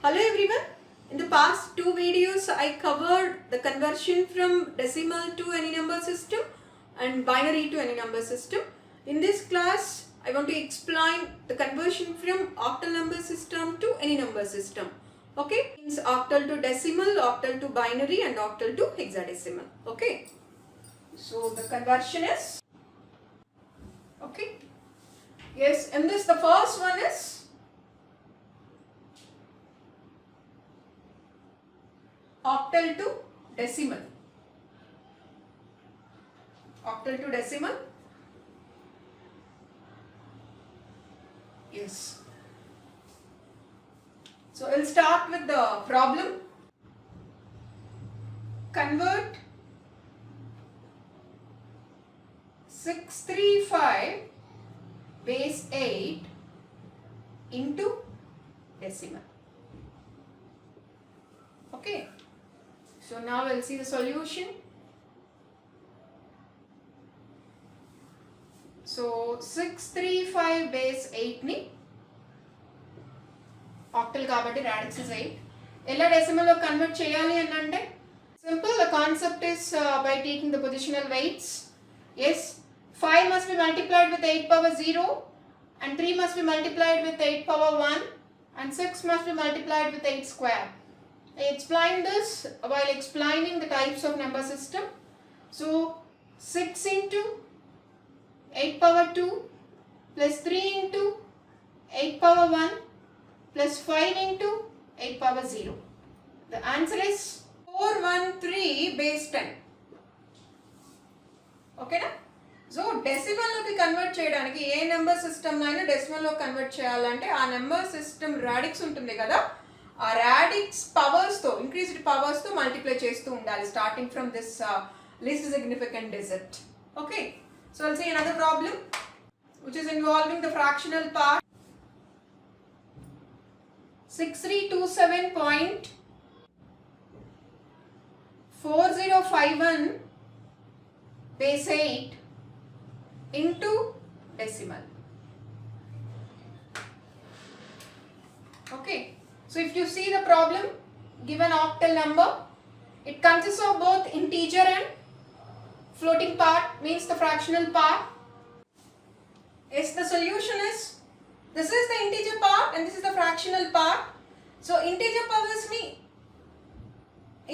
Hello everyone. In the past two videos I covered the conversion from decimal to any number system and binary to any number system. In this class I want to explain the conversion from octal number system to any number system. Okay, means octal to decimal, octal to binary and octal to hexadecimal. Okay, so the conversion is yes, in this the first one is octal to decimal. Octal to decimal. Yes. So we'll start with the problem. Convert 635 base 8 into decimal. Okay. So now we'll see the solution. So 635 base 8 ni octal kabatti radix is 8. Ella decimal lo convert cheyali anante simple. The concept is by taking the positional weights. Yes, 5 must be multiplied with 8 power 0 and 3 must be multiplied with 8 power 1 and 6 must be multiplied with 8 square. I explained this while explaining the types of number system. So 6 into 8 power 2 plus 3 into 8 power 1 plus 5 into 8 power 0. The answer is 413 base 10. Okay na? So decimal loki convert cheyadaniki A number system అయినా decimal లో convert చేయాలంటే ఆ number system radix ఉంటుంది కదా, ఆ radix powers తో increased powers తో multiply చేస్తూ ఉండాలి starting from this least significant digit. Okay, so I'll see another problem which is involving the fractional part. 6327.4051 base 8 into decimal. Okay, so if you see the problem, given octal number, it consists of both integer and floating part, means the fractional part. Yes, the solution is, this is the integer part and this is the fractional part. So integer powers ni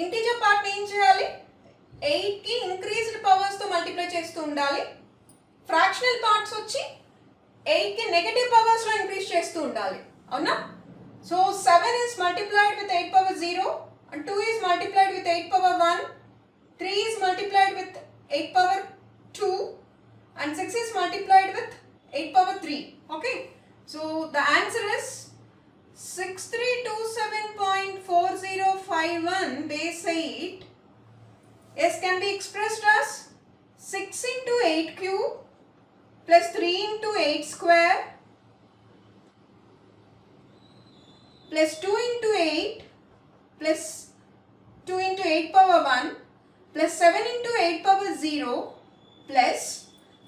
integer part ni em cheyali 8 ki increased powers to multiply chestu undali. Fractional parts వచ్చి 8 కి negative powers లో increase చేస్తూ ఉండాలి, అవునా? So 7 is multiplied with 8 power 0 and 2 is multiplied with 8 power 1, 3 is multiplied with 8 power 2 and 6 is multiplied with 8 power 3. Okay, so the answer is 6327.4051 base 8 is can be expressed as 6 into 8 cube plus 3 into 8 square plus 2 into 8 plus 2 into 8 power 1 plus 7 into 8 power 0 plus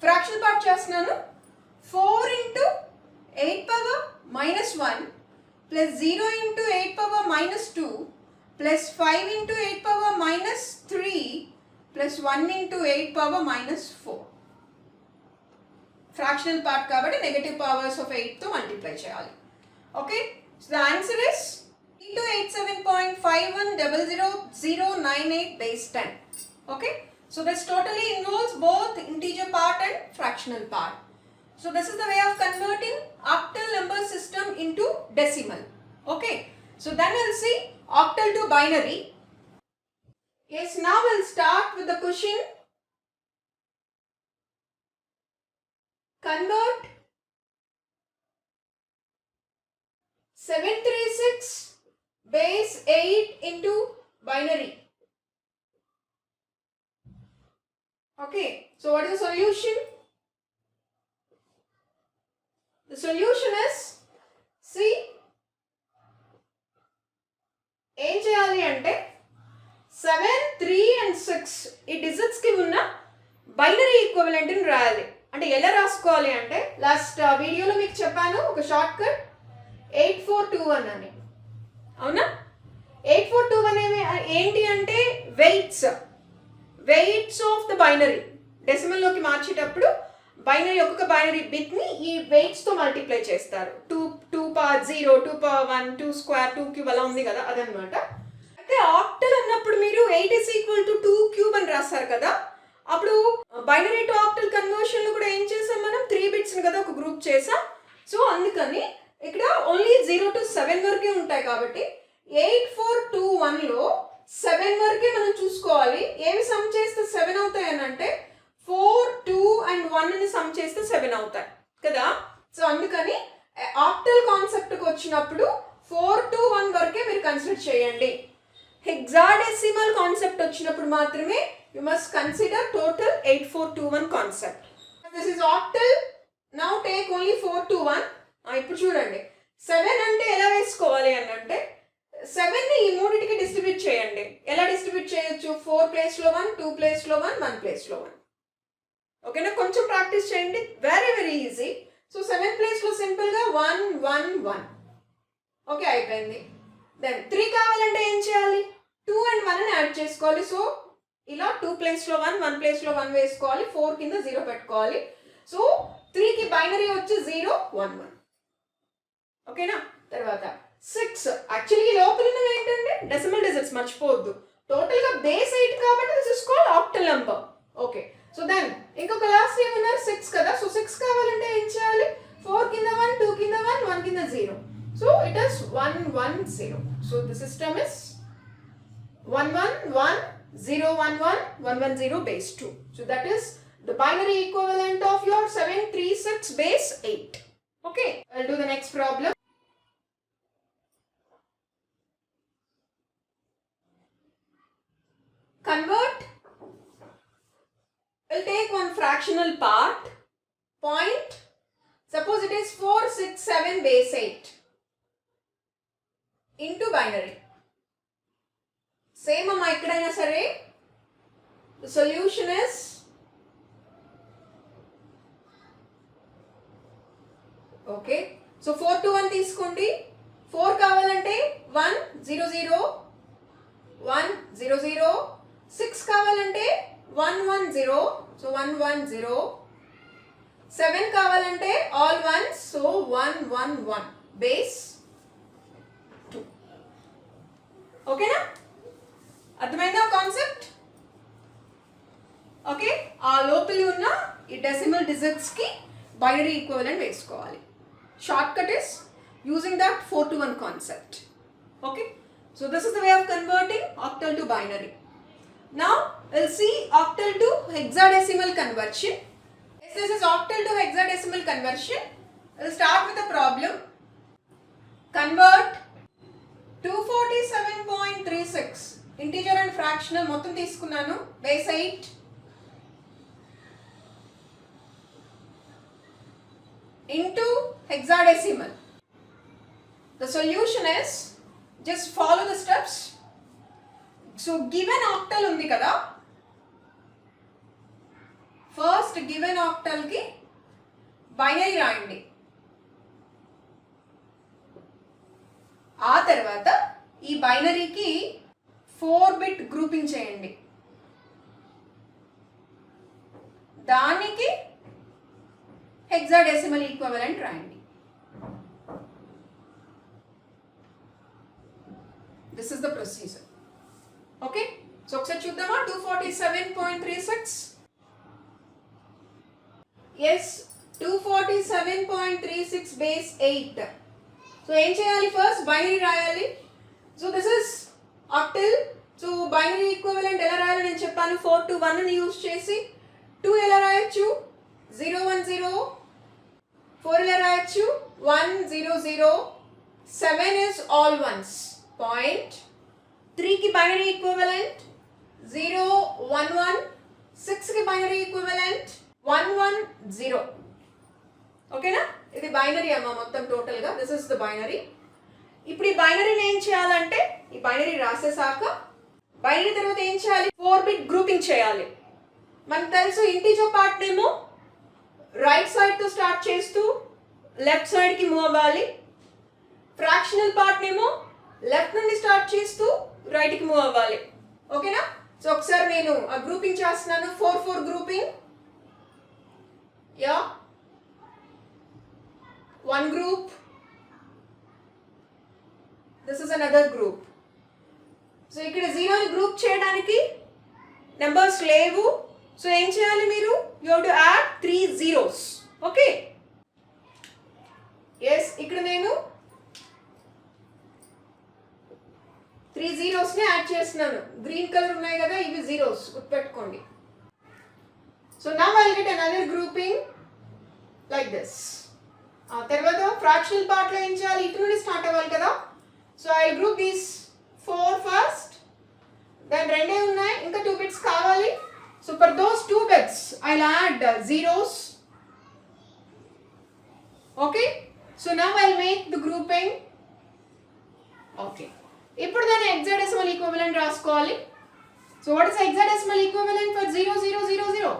fractional part చేస్తున్నాను 4 into 8 power minus 1 plus 0 into 8 power minus 2 plus 5 into 8 power minus 3 plus 1 into 8 power minus 4. Fractional part కాబట్టి negative powers of 8 తో multiply చేయాలి. Okay, so the answer is into 87.510098 base 10. Okay, so this totally involves both integer part and fractional part. So this is the way of converting octal number system into decimal. Okay, so then we'll see octal to binary. Yes, now we'll start with the question. Convert 736 base 8 into binary. Okay, so what is the solution? The solution is, see, ఏం చేయాలి అంటే 7, 3 and 6 ఈ digits కి ఉన్న binary equivalent ని రాయాలి. అంటే ఎలా రాసుకోవాలి అంటే లాస్ట్ వీడియోలో మీకు చెప్పాను ఒక షార్ట్ కట్ 8421 అని. అవునా? 8421 ఏంటి అంటే వెయిట్స్ ఆఫ్ ద బైనరీ. డెసిమల్లోకి మార్చేటప్పుడు బైనరీ ఒక్కొక్క బైనరీ బిట్ని ఈ వెయిట్స్తో మల్టిప్లై చేస్తారు. 2 పవర్ 0, 2 పవర్ 1, 2 స్క్వేర్, 2 క్యూబ్ అలా ఉంది కదా, అదనమాట. అయితే ఆక్టల్ అన్నప్పుడు మీరు 8 is equal to 2 క్యూబ్ అని రాస్తారు కదా, అప్పుడు బైనరీ టు ఆక్టల్ కన్వర్షన్లో కూడా ఏం చేసాం మనం, 3 బిట్స్ని కదా ఒక గ్రూప్ చేసాం. సో అందుకని ఇక్కడ ఓన్లీ 0 to 7 వరకే ఉంటాయి కాబట్టి 8421లో 7 వరకే మనం చూసుకోవాలి. ఏమి సమ్ చేస్తే 7 అవుతాయి అని అంటే 4, 2 and 1ని సమ్ చేస్తే 7 అవుతాయి కదా. సో అందుకని ఆక్టల్ కాన్సెప్ట్కి వచ్చినప్పుడు 4 to 1 వరకే మీరు కన్సిడర్ చేయండి. హెక్సాడెసిమల్ కాన్సెప్ట్ వచ్చినప్పుడు మాత్రమే you must consider total 8421 concept. This is octal. Now take only 4 to 1. ఇప్పుడు చూడండి 7 అంటే ఎలా వేసుకోవాలి అని అంటే 7ని ఈ మూడింటికి డిస్ట్రిబ్యూట్ చేయండి. ఎలా డిస్ట్రిబ్యూట్ చేయొచ్చు, 4 ప్లేస్లో 1, 2 ప్లేస్లో 1, 1 ప్లేస్లో 1. ఓకేనా? కొంచెం ప్రాక్టీస్ చేయండి, వెరీ వెరీ ఈజీ. సో 7 ప్లేస్లో సింపుల్గా 1, 1, 1. ఓకే, అయిపోయింది. దెన్ 3 కావాలంటే ఏం చేయాలి, 2 and 1ని యాడ్ చేసుకోవాలి. సో ఇలా 2 ప్లేస్లో 1, 1 ప్లేస్లో 1 వేసుకోవాలి, 4 కింద 0 పెట్టుకోవాలి. సో 3కి బైనరీ వచ్చి 0, 1, 1. ఓకేనా? తర్వాత 6. యాక్చువల్లీ లోపల ఉన్నవి ఏంటంటే డెసిమల్ డిజిట్స్, మర్చిపోవద్దు. టోటల్గా బేస్ 8 కాబట్టి this is called octal number. Okay, so then ఇంకొక లాస్ట్ ఏమన్నారు 6 కదా. సో 6 కావాలంటే ఏం చేయాలి, 4 కింద 1, 2 కింద 1, 1 కింద 0. So it is 1, 1, 0. So the system is 1, 1, 1, 0, 1, 1, 1, 1, 0 base 2. So that is the binary equivalent of your 736 base 8. Okay, I'll do the next problem. Convert. We'll take one fractional part. Point. Suppose it is 467 base 8 into binary. Same amma ikkadaina sare. The solution is okay. So 4 to 1 తీసుకోండి. 4 కావాలంటే 1, 0, 0, 1, 0, 0. 6 కావాలంటే 1, 1, 0. So 1, 1, 0. 7 కావాలంటే all 1s. So 1, 1, 1 base 2. ఓకేనా? అర్థమైందా concept? Okay, ఆ లోపల ఉన్న ఈ డెసిమల్ డిజిట్స్కి బైనరీ ఈక్వివలెంట్ వేసుకోవాలి. Short cut is using that 4 to 1 concept. Okay, so this is the way of converting octal to binary. Now we'll see octal to hexadecimal conversion. Yes, this is octal to hexadecimal conversion. We'll start with a problem. Convert 247.36 integer and fractional మొత్తం తీసుకున్నాను base 8 into hexadecimal. The solution is just follow the steps. So given octal ఉంది కదా, first given ఆక్టల్కి binary రాయండి. ఆ తర్వాత ఈ బైనరీకి 4-bit grouping చేయండి. దానికి హెక్సాడెసిమల్ ఈక్వివలెంట్ రాయండి. This is the procedure. Okay, so ఒకసారి చూద్దామా. 247.36. Yes, 247.36 base 8. సో ఏం చేయాలి, ఫస్ట్ బైనరీ రాయాలి. So this is octal. So binary equivalent ఎలా రాయాలి నేను చెప్పాను, 4 to 1ని యూజ్ చేసి. 2 ఎలా రాయొచ్చు, 0, 1, 0. 4 ఎలా రాయొచ్చు, 1, 0, 0. 7 is all ones. Point. 3కి బైనరీ ఈక్వివలెంట్ 0, 1, 1. 6కి బైనరీ ఈక్వివలెంట్ 1, 1, 0. ఓకేనా? ఇది బైనరీ అమ్మ మొత్తం టోటల్గా. This is the binary. ఇప్పుడు ఈ బైనరీని ఏం చేయాలంటే ఈ బైనరీ రాసేసాక బైనరీ తర్వాత ఏం చేయాలి, 4-bit గ్రూపింగ్ చేయాలి. మనకు తెలుసు ఇంటీజర్ పార్ట్ ఏమో రైట్ సైడ్తో స్టార్ట్ చేస్తూ లెఫ్ట్ సైడ్కి మూవ్ అవ్వాలి. ఫ్రాక్షనల్ పార్ట్ ఏమో లెఫ్ట్ నుండి స్టార్ట్ చేస్తూ రైట్కి మూవ్ అవ్వాలి. ఓకేనా? సో ఒకసారి నేను గ్రూపింగ్ చేస్తున్నాను. 4 grouping. Yeah, 1 group. This is another group. So ఇక్కడ 0ని గ్రూప్ చేయడానికి నెంబర్స్ లేవు. సో ఏం చేయాలి మీరు? You have to add 3 zeros. Okay, yes, ఇక్కడ నేను 3 zeros ని యాడ్ చేస్తున్నాను. గ్రీన్ కలర్ ఉన్నాయి కదా, ఇవి జీరోస్, గుర్తుపెట్టుకోండి. So now I will get another grouping like this. తర్వాత ఫ్రాక్షనల్ పార్ట్లో ఏం చేయాలి? ఇటు నుండి స్టార్ట్ అవ్వాలి కదా. So I group these 4 first. Then 2 ఉన్నాయి, ఇంకా 2 bits కావాలి. So for those 2 bits I will add zeros. Okay, so now I will make the grouping. Okay, ఇప్పుడు దాని హెక్సాడెసిమల్ ఈక్వివలెంట్ రాసుకోవాలి. So what is hexadecimal equivalent for 0 0 0 0?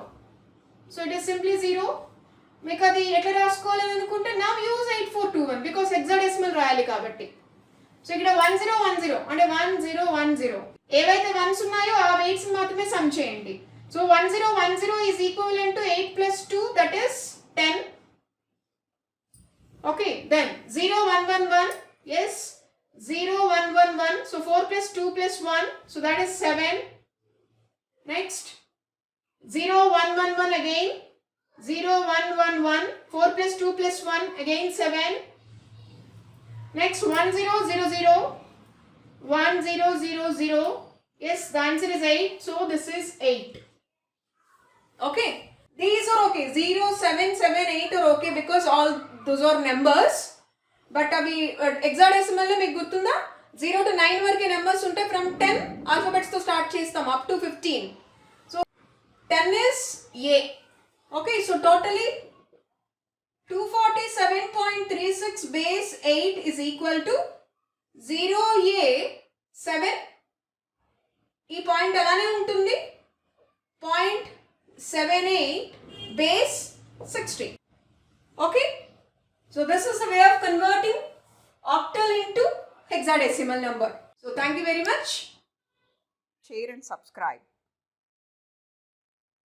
So it is simply 0. మీకు అది ఎట్లా రాసుకోవాలని అనుకుంటే నా యూజ్ 8421 బికాస్ హెక్సాడెసిమల్ రాయాలి కాబట్టి. సో ఇక్కడ 1 0 1 0 అంటే 1 0 1 0 ఏవైతే 1s ఉన్నాయో ఆ వెయిట్స్ మాత్రమే సమ్ చేయండి. So 1 0 1 0 is equivalent to 8 + 2 that is 10. Okay, then 0 1 1 1, yes, 0 1 1 1. So 4 + 2 + 1, so that is 7. Next 0 1 1 1 again, 0 1 1 1, 4 + 2 + 1 again 7. Next 1 0 0 0, 1 0 0 0, yes, the answer is 8. So this is 8. Okay, these are okay. 0 7 7 8 are okay because all those are numbers. But అవి hexadecimal లో మీకు గుర్తుందా? 0 to 9 వరకే numbers ఉంటాయి. From 10 alphabets తో start చేస్తాం up to 15. So 10 is A. Okay, so totally 247.36 base 8 is equal to 0A 7. ఈ point అలానే ఉంటుంది. 0.78 base 60. Okay, so this is the way of converting octal into hexadecimal number. So thank you very much. Share and subscribe.